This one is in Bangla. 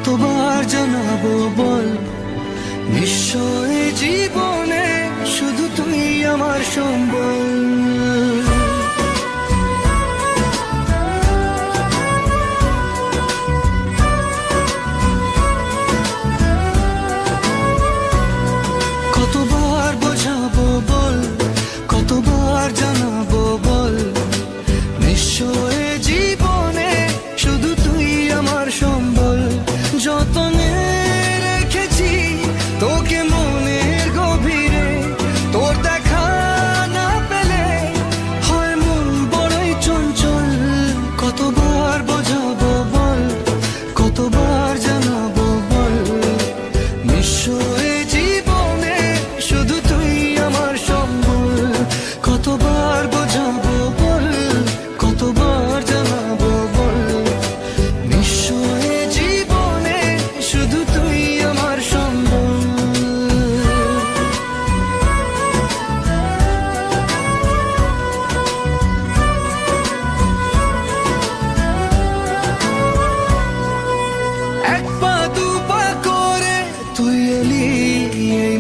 কতবার জানাবো বল, নিশ্চয় জীবনে শুধু তুই আমার সম্বল। কতবার বোঝাবো বল, কতবার জানাবো বল, নিশ্চয় জীবনে শুধু তুই আমার সম্বল। যতনে রেখেছি তোকে মনের গভীরে, তোর দেখা না পেলে হয় মন বড়ই চঞ্চল। কতবার বোঝাবো বল, কতবার জানাবো বল, নিশ্চয় জীবনে শুধু তুই আমার সম্বল। কতবার বোঝাবো বল, কতবার জানাবো বল, নিশ্চয় জীবনে শুধু তুই আমার সম্বল। এক পা দু পা করে তুই এলি এই